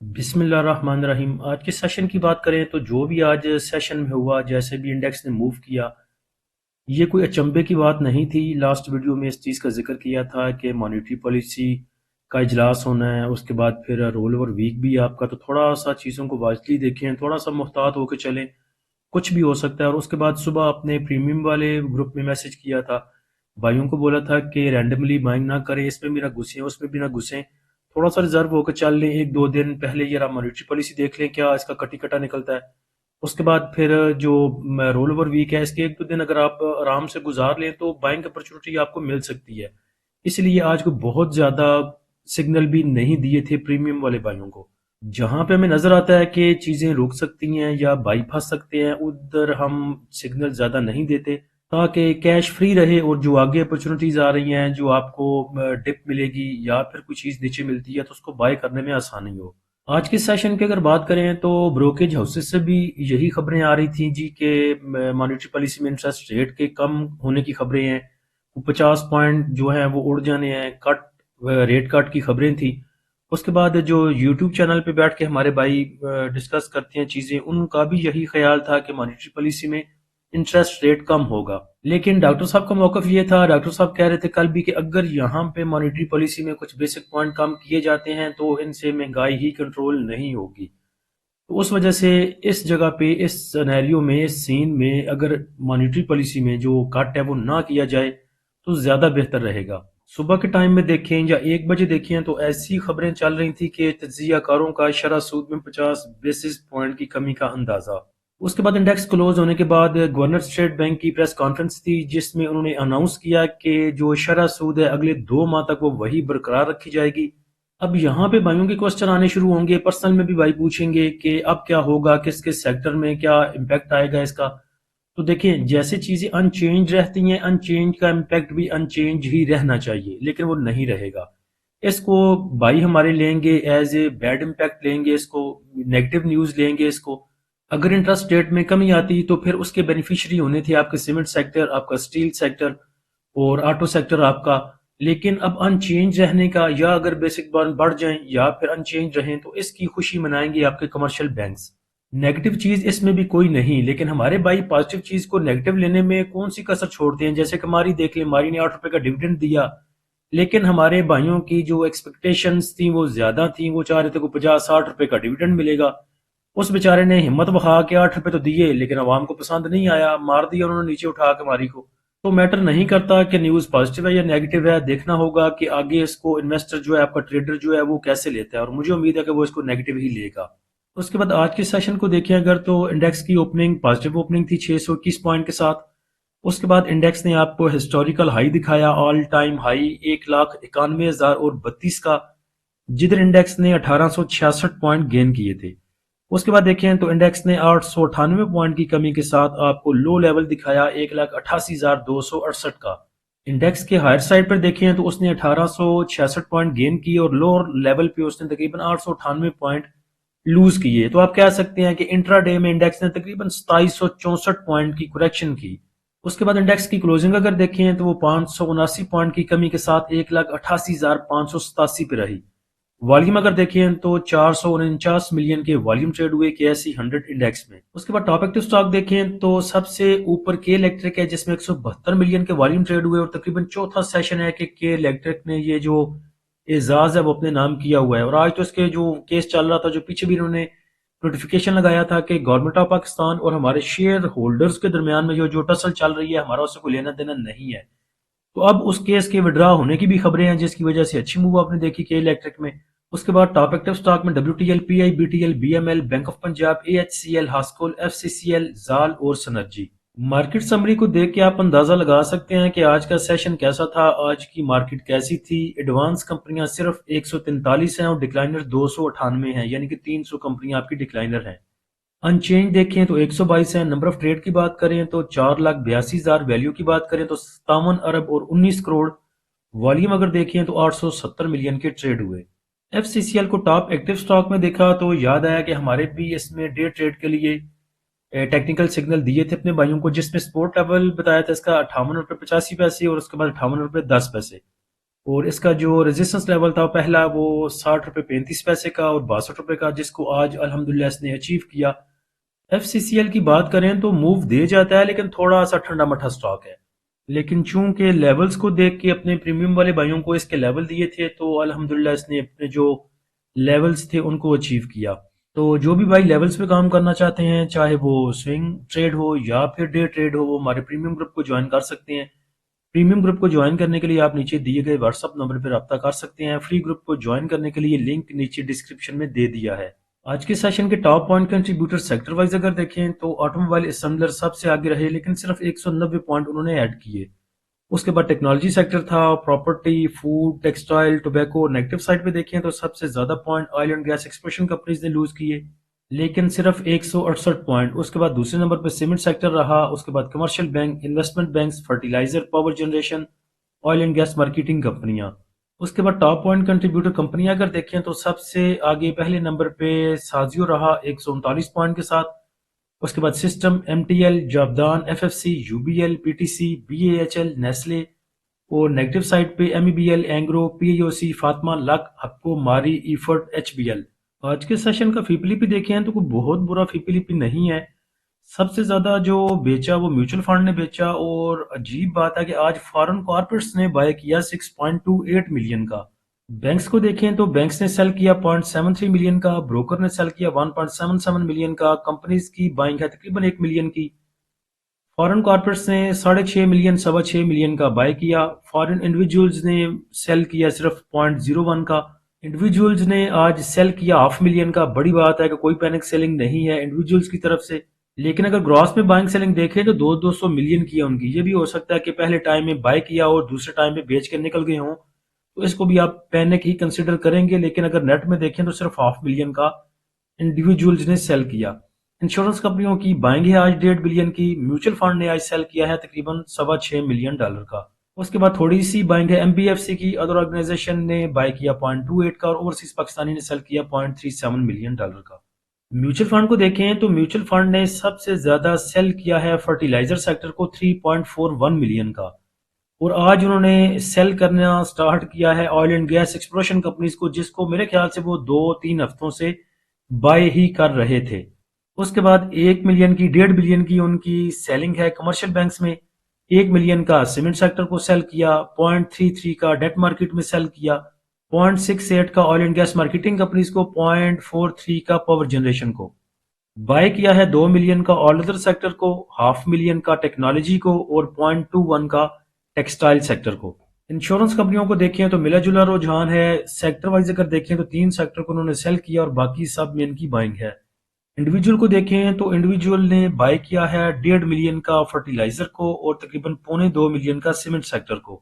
بسم اللہ الرحمن الرحیم۔ آج کے سیشن کی بات کریں تو جو بھی آج سیشن میں ہوا، جیسے بھی انڈیکس نے موو کیا، یہ کوئی اچنبے کی بات نہیں تھی۔ لاسٹ ویڈیو میں اس چیز کا ذکر کیا تھا کہ مانیٹری پالیسی کا اجلاس ہونا ہے، اس کے بعد پھر رول اوور ویک بھی آپ کا، تو تھوڑا سا چیزوں کو واضحی دیکھیں، تھوڑا سا محتاط ہو کے چلیں، کچھ بھی ہو سکتا ہے۔ اور اس کے بعد صبح اپنے پریمیم والے گروپ میں میسج کیا تھا، بھائیوں کو بولا تھا کہ رینڈملی بائنگ نہ کریں، اس میں بھی نہ گھسیں اس میں بھی نہ گھسیں، تھوڑا سا ریزرو ہو کے چل لیں، ایک دو دن پہلے یہ مانیٹری پالیسی دیکھ لیں کیا اس کا کٹی کٹا نکلتا ہے۔ اس کے بعد پھر جو رول اوور ویک ہے، اس کے ایک دو دن اگر آپ آرام سے گزار لیں تو بائنگ اپرچونٹی آپ کو مل سکتی ہے۔ اس لیے آج کو بہت زیادہ سگنل بھی نہیں دیے تھے پریمیم والے بائیوں کو۔ جہاں پہ ہمیں نظر آتا ہے کہ چیزیں رک سکتی ہیں یا بائی پھنس سکتے ہیں، ادھر ہم سگنل زیادہ نہیں دیتے تاکہ کیش فری رہے، اور جو آگے اپرچونٹیز آ رہی ہیں، جو آپ کو ڈپ ملے گی یا پھر کوئی چیز نیچے ملتی ہے تو اس کو بائی کرنے میں آسانی ہو۔ آج کے سیشن کی اگر بات کریں تو بروکیج ہاؤسز سے بھی یہی خبریں آ رہی تھیں جی کہ مانیٹری پالیسی میں انٹرسٹ ریٹ کے کم ہونے کی خبریں ہیں، 50 پوائنٹ جو ہیں وہ اڑ جانے ہیں، ریٹ کٹ کی خبریں تھیں۔ اس کے بعد جو یوٹیوب چینل پہ بیٹھ کے ہمارے بھائی ڈسکس کرتے ہیں چیزیں، ان کا بھی یہی خیال تھا کہ مانیٹری پالیسی میں انٹرسٹ ریٹ کم ہوگا، لیکن ڈاکٹر صاحب کا موقف یہ تھا، ڈاکٹر صاحب کہہ رہے تھے کل بھی کہ اگر یہاں پہ مانیٹری پالیسی میں کچھ بیسک پوائنٹ کم کیے جاتے ہیں تو ان سے مہنگائی ہی کنٹرول نہیں ہوگی۔ تو اس وجہ سے اس جگہ پہ، اس سینیریو میں، اس سین میں اگر مانیٹری پالیسی میں جو کٹ ہے وہ نہ کیا جائے تو زیادہ بہتر رہے گا۔ صبح کے ٹائم میں دیکھیں یا 1 بجے دیکھیں تو ایسی خبریں چل رہی تھی کہ تجزیہ کاروں کا شرح سود میں 50 بیسس پوائنٹ کی کمی کا اندازہ۔ اس کے بعد انڈیکس کلوز ہونے کے بعد گورنر اسٹیٹ بینک کی پریس کانفرنس تھی، جس میں انہوں نے اناؤنس کیا کہ جو شرح سود ہے اگلے 2 ماہ تک وہ وہی برقرار رکھی جائے گی۔ اب یہاں پہ بھائیوں کے کوسچن آنے شروع ہوں گے، پرسنل میں بھی بھائی پوچھیں گے کہ اب کیا ہوگا، کس کس سیکٹر میں کیا امپیکٹ آئے گا اس کا۔ تو دیکھیں، جیسے چیزیں ان چینج رہتی ہیں، ان چینج کا امپیکٹ بھی ان چینج ہی رہنا چاہیے، لیکن وہ نہیں رہے گا۔ اس کو بھائی ہمارے لیں گے ایز اے بیڈ امپیکٹ، لیں گے اس کو، نیگیٹو نیوز لیں گے اس کو۔ اگر انٹرسٹ ریٹ میں کمی آتی تو پھر اس کے بینیفیشری ہونے تھے آپ کے سیمنٹ سیکٹر، آپ کا اسٹیل سیکٹر اور آٹو سیکٹر آپ کا، لیکن اب ان چینج رہنے کا، یا اگر بیسک بانڈ بڑھ جائیں یا پھر ان چینج رہیں تو اس کی خوشی منائیں گے آپ کے کمرشل بینکس۔ نیگیٹو چیز اس میں بھی کوئی نہیں، لیکن ہمارے بھائی پازیٹو چیز کو نیگیٹو لینے میں کون سی کسر چھوڑتے ہیں؟ جیسے کہ ہماری دیکھ لیں، ہماری نے 8 روپے کا ڈیویڈنڈ دیا، لیکن ہمارے بھائیوں کی جو ایکسپیکٹیشنز تھیں وہ زیادہ تھیں، وہ چاہ رہے تھے کہ 50-60 روپے کا ڈیویڈنڈ ملے گا۔ اس بیچارے نے ہمت بخا کے 8 روپے تو دیے، لیکن عوام کو پسند نہیں آیا، مار دیا انہوں نے نیچے اٹھا کے ہماری کو۔ تو میٹر نہیں کرتا کہ نیوز پازیٹیو ہے یا نیگیٹو ہے، دیکھنا ہوگا کہ آگے اس کو انویسٹر جو ہے، آپ کا ٹریڈر جو ہے، وہ کیسے لیتا ہے، اور مجھے امید ہے کہ وہ اس کو نیگیٹو ہی لے گا۔ اس کے بعد آج کے سیشن کو دیکھیں اگر، تو انڈیکس کی اوپننگ پازیٹیو اوپننگ تھی 621 پوائنٹ کے ساتھ۔ اس کے بعد انڈیکس نے آپ کو ہسٹوریکل ہائی دکھایا، آل ٹائم ہائی 1,91,032 کا، جدھر انڈیکس نے 1866 پوائنٹ گین کیے تھے۔ اس کے بعد دیکھیں تو انڈیکس نے 898 پوائنٹ کی کمی کے ساتھ آپ کو لو لیول دکھایا 1,88,268 کا۔ انڈیکس کے ہائر سائڈ پر دیکھیں تو اس نے 1866 پوائنٹ گین کی، اور لوور لیول پہ اس نے تقریباً 898 پوائنٹ لوز کیے۔ تو آپ کہہ سکتے ہیں کہ انٹرا ڈے میں انڈیکس نے تقریباً 2764 پوائنٹ کی کریکشن کی۔ اس کے بعد انڈیکس کی کلوزنگ اگر دیکھیں تو وہ 579 پوائنٹ کی کمی کے ساتھ 1,88,587 پہ رہی۔ والیوم اگر دیکھیں تو 449 ملین کے والیوم ٹریڈ ہوئے KSE 100 انڈیکس میں۔ اس کے بعد ٹاپ ایکٹیو سٹاک دیکھیں تو سب سے اوپر کے الیکٹرک ہے، جس میں 172 ملین کے والیوم ٹریڈ ہوئے، اور تقریباً چوتھا سیشن ہے کہ کے الیکٹرک نے یہ جو اعزاز ہے وہ اپنے نام کیا ہوا ہے۔ اور آج تو اس کے جو کیس چل رہا تھا، جو پیچھے بھی انہوں نے نوٹیفیکیشن لگایا تھا کہ گورنمنٹ آف پاکستان اور ہمارے شیئر ہولڈرز کے درمیان میں جو ٹسل چل رہی ہے، ہمارا اس سے کوئی لینا دینا نہیں ہے۔ تو اب اس کیس کے وڈرا ہونے کی بھی خبریں ہیں، جس کی وجہ سے اچھی موو آپ نے دیکھی کہ الیکٹرک میں۔ اس کے بعد ٹاپ ایکٹیو سٹاک میں WTL PI BTL BML bank of Punjab AHCL ہاسکول FCCL زال اور سنرجی۔ مارکیٹ سمری کو دیکھ کے آپ اندازہ لگا سکتے ہیں کہ آج کا سیشن کیسا تھا، آج کی مارکیٹ کیسی تھی۔ ایڈوانس کمپنیاں صرف 143 ہیں اور ڈکلائنر 298 ہیں، یعنی کہ 300 کمپنیاں آپ کی ڈکلائنر ہیں۔ ان چینج دیکھیں تو 122 ہیں۔ نمبر آف ٹریڈ کی بات کریں تو 4,82,000، ویلیو کی بات کریں تو 57 ارب اور 19 کروڑ، والیوم اگر دیکھیں تو 870 ملین کے ٹریڈ ہوئے۔ FCCL کو ٹاپ ایکٹیو سٹاک میں دیکھا تو یاد آیا کہ ہمارے بھی اس میں ڈے ٹریڈ کے لیے ٹیکنیکل سگنل دیے تھے اپنے بھائیوں کو، جس میں سپورٹ لیول بتایا تھا اس کا 58 روپے 85 پیسے، اور اس کے بعد 58 روپے 10 پیسے۔ اور اس کا جو ریزسٹنس لیول تھا پہلا وہ 60 روپے 35 پیسے کا اور 62 روپے کا، جس کو آج الحمدللہ اس نے اچیو کیا۔ ایف سی سی ایل کی بات کریں تو موو دے جاتا ہے لیکن تھوڑا سا ٹھنڈا مٹھا سٹاک ہے، لیکن چونکہ لیولز کو دیکھ کے اپنے پریمیم والے بھائیوں کو اس کے لیول دیے تھے تو الحمدللہ اس نے اپنے جو لیولز تھے ان کو اچیو کیا۔ تو جو بھی بھائی لیولز پہ کام کرنا چاہتے ہیں، چاہے وہ سوئنگ ٹریڈ ہو یا پھر ڈے ٹریڈ ہو، وہ ہمارے پریمیم گروپ کو جوائن کر سکتے ہیں۔ پریمیم گروپ کو جوائن کرنے کے لیے آپ نیچے دیے گئے واٹس ایپ نمبر پہ رابطہ کر سکتے ہیں۔ فری گروپ کو جوائن کرنے کے لیے لنک نیچے ڈسکرپشن میں دے دیا ہے۔ آج کے سیشن کے top point contributor sector wise اگر دیکھیں تو آٹو موبائل اسمبلر سب سے آگے رہے، لیکن صرف 190 پوائنٹ انہوں نے ایڈ کیے۔ اس کے بعد ٹیکنالوجی سیکٹر تھا، property, food, textile, tobacco. Negative side پہ دیکھیں تو سب سے زیادہ point oil and gas exploration companies نے لوز کیے، لیکن صرف 168 پوائنٹ۔ اس کے بعد دوسرے نمبر پہ سیمنٹ سیکٹر رہا، اس کے بعد commercial bank, investment banks, fertiliser, power generation, oil and gas marketing کمپنیاں۔ اس کے بعد ٹاپ پوائنٹ کنٹریبیوٹر کمپنیاں اگر دیکھیں تو سب سے آگے پہلے نمبر پہ سازیو رہا 139 پوائنٹ کے ساتھ۔ اس کے بعد سسٹم، ایم ٹی ایل، جاودان، ایف ایف سی، یو بی ایل، پی ٹی سی، بی اے ایچ ایل، نیسلے۔ اور نیگیٹو سائڈ پہ ایم ای بی ایل، اینگرو، پی اے او سی، فاطمہ، لک، Hubco, Mari, EFERT, H be L. آج کے سیشن کا فی پی دیکھیں تو کوئی بہت برا فی پی نہیں ہے۔ سب سے زیادہ جو بیچا وہ میوچل فنڈ نے بیچا، اور عجیب بات ہے کہ آج فارن کارپوریٹس نے بائی کیا 6.28 ملین کا۔ بینکس کو دیکھیں تو بینکس نے سیل کیا 0.73 ملین کا، بروکر نے سیل کیا 1.77 ملین کا، کمپنیز کی بائنگ ہے تقریباً 1 ملین کی۔ فارن کارپوریٹس نے 6.5 ملین 6.25 ملین کا بائی کیا۔ فارن انڈیویجولز نے سیل کیا صرف 0.01 کا۔ انڈیویجولز نے آج سیل کیا 500,000 کا۔ بڑی بات ہے کہ کوئی پینک سیلنگ نہیں ہے انڈیویجولز کی طرف سے، لیکن اگر گراس میں بائنگ سیلنگ دیکھیں تو 200 ملین کی ہے ان کی۔ یہ بھی ہو سکتا ہے کہ پہلے ٹائم میں بائی کیا اور دوسرے ٹائم میں بیچ کے نکل گئے ہوں، تو اس کو بھی آپ پینک ہی کنسیڈر کریں گے، لیکن اگر نیٹ میں دیکھیں تو صرف 500,000 کا انڈیویجولز نے سیل کیا۔ انشورنس کمپنیوں کی بائنگ ہے آج 1.5 بلین کی۔ میوچل فنڈ نے آج سیل کیا ہے تقریباً $6.25 ملین کا۔ اس کے بعد تھوڑی سی بائنگ ہے ایم بی ایف سی کی، ادر آرگنائزیشن نے بائی کیا 0.28 کا، اور اوورسیز پاکستانی نے سیل کیا $0.37 ملین کا۔ میوچل فنڈ کو دیکھیں تو میوچل فنڈ نے سب سے زیادہ سیل کیا ہے فرٹیلائزر سیکٹر کو 3.41 ملین کا، اور آج انہوں نے سیل کرنا سٹارٹ کیا ہے oil and gas exploration companies کو، جس کو میرے خیال سے وہ 2-3 ہفتوں سے بائی ہی کر رہے تھے۔ اس کے بعد 1 ملین کی 1.5 بلین کی ان کی سیلنگ ہے کمرشل بینکس میں، 1 ملین کا سیمنٹ سیکٹر کو سیل کیا، 0.33 کا ڈیٹ مارکیٹ میں سیل کیا، 0.68 کا oil and gas marketing companies کو، 0.43 کا پاور جنریشن کو۔ بائی کیا ہے 2 ملین کا آل ادر سیکٹر کو، 0.5 ملین کا ٹیکنالوجی کو، اور 0.21 کا ٹیکسٹائل سیکٹر کو۔ انشورنس کمپنیوں کو دیکھیں تو ملا جلا رجحان ہے، سیکٹر وائز اگر دیکھیں تو 3 سیکٹر کو انہوں نے سیل کیا اور باقی سب میں ان کی بائنگ ہے۔ انڈیویجول کو دیکھیں تو انڈیویجول نے بائی کیا ہے 1.5 ملین کا فرٹیلائزر کو اور تقریباً 0.25 ملین کا سیمنٹ سیکٹر کو۔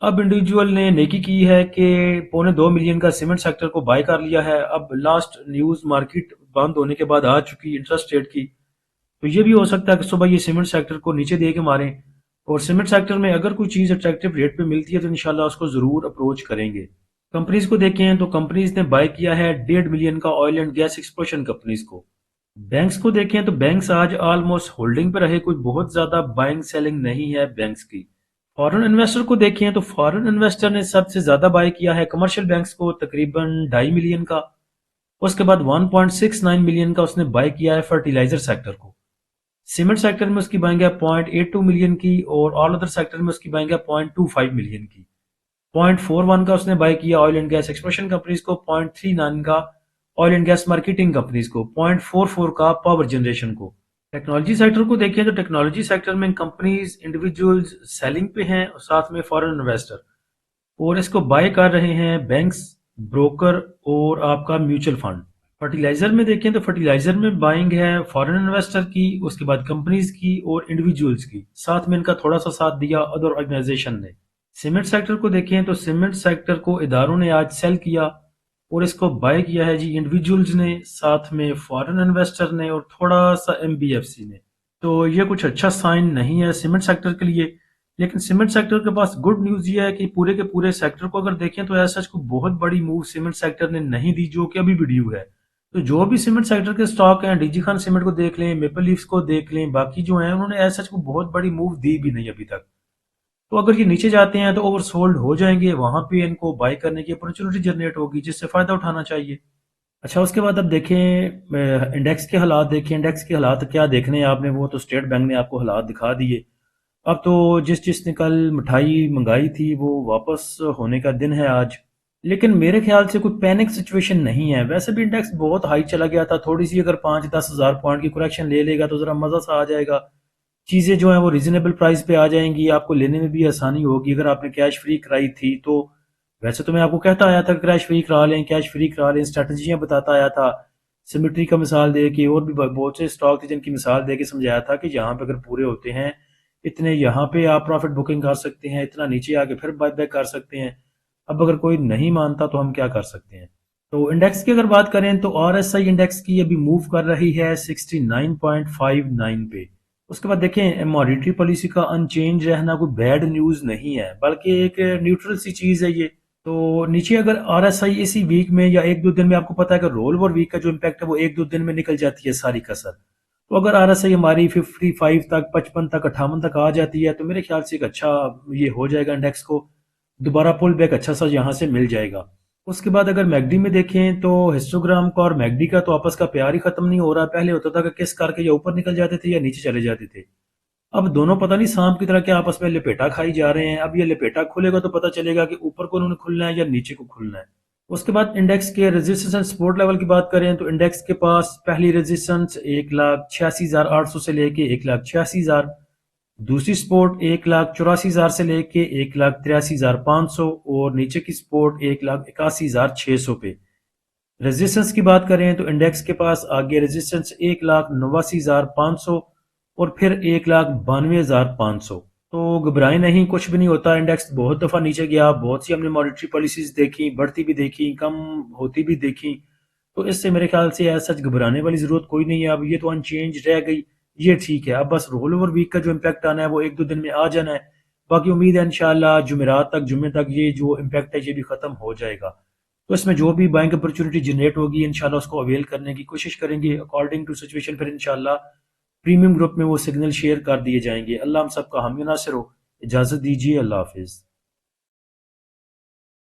اب انڈیویجول نے نیکی کی ہے کہ 0.25 ملین کا سیمنٹ سیکٹر کو بائی کر لیا ہے۔ اب لاسٹ نیوز مارکیٹ بند ہونے کے بعد آ چکی انٹرسٹ ریٹ کی، تو یہ بھی ہو سکتا ہے کہ صبح یہ سیمنٹ سیکٹر کو نیچے دے کے ماریں، اور سیمنٹ سیکٹر میں اگر کوئی چیز اٹریکٹیو ریٹ پہ ملتی ہے تو انشاءاللہ اس کو ضرور اپروچ کریں گے۔ کمپنیز کو دیکھیں تو کمپنیز نے بائی کیا ہے 1.5 ملین کا oil and gas exploration companies کو۔ بینکس کو دیکھیں تو بینکس آج آلموسٹ ہولڈنگ پہ رہے، کوئی بہت زیادہ بائنگ سیلنگ نہیں ہے بینکس کی۔ فارن انویسٹر کو دیکھیں تو فارن انویسٹر نے سب سے زیادہ بائی کیا ہے کمرشل بینکس کو تقریباً 2.5 ملین کا۔ اس کے بعد 1.69 ملین کا اس نے بائی کیا ہے فرٹیلائزر سیکٹر کو۔ سیمنٹ سیکٹر میں اس کی بائنگ ہے 0.82 ملین کی، اور آل ادر سیکٹر میں اس کی بائنگ ہے 0.25 ملین کی۔ 0.41 کا اس نے بائی کیا oil and gas exploration companies کو، 0.39 کا oil and gas marketing companies کو، 0.44 کا پاور جنریشن کو۔ ٹیکنالوجی سیکٹر کو دیکھیں تو ٹیکنالوجی سیکٹر میں کمپنیز انڈیویجولز سیلنگ پہ ہیں اور ساتھ میں فارن انویسٹر، اور اس کو بائی کر رہے ہیں بینکس، بروکر اور آپ کا میوچل فنڈ۔ فرٹیلائزر میں دیکھیں تو فرٹیلائزر میں بائنگ ہے فارن انویسٹر کی، اس کے بعد کمپنیز کی اور انڈیویجولز کی، ساتھ میں ان کا تھوڑا سا ساتھ دیا ادر آرگنائزیشن نے۔ سیمنٹ سیکٹر کو دیکھیں تو سیمنٹ سیکٹر کو اداروں نے آج سیل کیا اور اس کو بائی کیا ہے جی انڈیویجولز نے، ساتھ میں فارن انویسٹر نے اور تھوڑا سا ایم بی ایف سی نے۔ تو یہ کچھ اچھا سائن نہیں ہے سیمنٹ سیکٹر کے لیے، لیکن سیمنٹ سیکٹر کے پاس گڈ نیوز یہ ہے کہ پورے کے پورے سیکٹر کو اگر دیکھیں تو ایسا کوئی بہت بڑی موو سیمنٹ سیکٹر نے نہیں دی جو کہ ابھی بھی ڈیو ہے۔ تو جو بھی سیمنٹ سیکٹر کے سٹاک ہیں، ڈی جی خان سیمنٹ کو دیکھ لیں، میپل لیفز کو دیکھ لیں، باقی جو ہیں انہوں نے ایسا کوئی بہت بڑی موو دی بھی نہیں ابھی تک۔ تو اگر یہ نیچے جاتے ہیں تو اوور سولڈ ہو جائیں گے، وہاں پہ ان کو بائی کرنے کی اپرچونٹی جنریٹ ہوگی جس سے فائدہ اٹھانا چاہیے۔ اچھا، اس کے بعد اب دیکھیں انڈیکس کے حالات دیکھیں، انڈیکس کے حالات کیا دیکھنے ہیں آپ نے، وہ تو اسٹیٹ بینک نے آپ کو حالات دکھا دیے۔ اب تو جس نے کل مٹھائی منگائی تھی وہ واپس ہونے کا دن ہے آج، لیکن میرے خیال سے کوئی پینک سچویشن نہیں ہے۔ ویسے بھی انڈیکس بہت ہائی چلا گیا تھا، تھوڑی سی اگر 5-10 ہزار پوائنٹ کی کریکشن لے لے گا تو ذرا مزہ سا آ جائے گا، چیزیں جو ہیں وہ ریزنیبل پرائس پہ آ جائیں گی، آپ کو لینے میں بھی آسانی ہوگی اگر آپ نے کیش فری کرائی تھی تو۔ ویسے تو میں آپ کو کہتا آیا تھا کہ کیش فری کرا لیں، کیش فری کرا لیں، اسٹریٹجیاں بتاتا آیا تھا، سیمیٹری کا مثال دے کے، اور بھی بہت سے اسٹاک تھے جن کی مثال دے کے سمجھایا تھا کہ یہاں پہ اگر پورے ہوتے ہیں اتنے یہاں پہ آپ پروفٹ بکنگ کر سکتے ہیں، اتنا نیچے آ کے پھر بائی بیک کر سکتے ہیں۔ اب اگر کوئی نہیں مانتا تو ہم کیا کر سکتے ہیں؟ تو انڈیکس کی اگر بات کریں تو آر ایس آئی انڈیکس کی ابھی موو کر رہی ہے 69.59 پہ۔ اس کے بعد دیکھیں مانیٹری پالیسی کا ان چینج رہنا کوئی بیڈ نیوز نہیں ہے، بلکہ ایک نیوٹرل سی چیز ہے یہ۔ تو نیچے اگر آر ایس آئی اسی ویک میں یا ایک دو دن میں، آپ کو پتا ہے کہ رول اوور ویک کا جو امپیکٹ ہے وہ ایک دو دن میں نکل جاتی ہے ساری کسر، تو اگر آر ایس آئی ہماری 55 تک، 55 تک، 58 تک آ جاتی ہے تو میرے خیال سے ایک اچھا یہ ہو جائے گا، انڈیکس کو دوبارہ پل بیک اچھا سا یہاں سے مل جائے گا۔ اس کے بعد اگر میگڈی میں دیکھیں تو ہسٹوگرام کا اور میگڈی کا تو آپس کا پیار ہی ختم نہیں ہو رہا، پہلے ہوتا تھا کہ کس کر کے یا اوپر نکل جاتے تھے یا نیچے چلے جاتے تھے، اب دونوں پتہ نہیں سانپ کی طرح کیا آپس میں لپیٹا کھائی جا رہے ہیں۔ اب یہ لپیٹا کھلے گا تو پتہ چلے گا کہ اوپر کو انہوں نے کھلنا ہے یا نیچے کو کھلنا ہے۔ اس کے بعد انڈیکس کے ریزسٹنس اینڈ سپورٹ لیول کی بات کریں تو انڈیکس کے پاس پہلی ریزسٹنس 1,86,800 سے لے کے 1,86,000، دوسری سپورٹ 1,84,000 سے لے کے 1,83,500، اور نیچے کی سپورٹ 1,81,600 پہ۔ ریزسٹنس کی بات کریں تو انڈیکس کے پاس آگے ریزسٹنس 1,89,500 اور پھر 1,92,500۔ تو گھبرائیں نہیں، کچھ بھی نہیں ہوتا، انڈیکس بہت دفعہ نیچے گیا، بہت سی ہم نے مانیٹری پالیسیز دیکھی، بڑھتی بھی دیکھی، کم ہوتی بھی دیکھی، تو اس سے میرے خیال سے ایسا سچ گھبرانے والی ضرورت کوئی نہیں ہے۔ اب یہ تو ان چینج رہ گئی، یہ ٹھیک ہے، اب بس رول اوور ویک کا جو امپیکٹ آنا ہے وہ ایک دو دن میں آ جانا ہے، باقی امید ہے انشاءاللہ جمعرات تک، جمعے تک یہ جو امپیکٹ ہے یہ بھی ختم ہو جائے گا۔ تو اس میں جو بھی بائنگ اپرچونٹی جنریٹ ہوگی انشاءاللہ اس کو اویل کرنے کی کوشش کریں گے اکارڈنگ ٹو سچویشن، پھر انشاءاللہ پریمیم گروپ میں وہ سگنل شیئر کر دیے جائیں گے۔ اللہ ہم سب کا حامی ناصر ہو، اجازت دیجیے، اللہ حافظ۔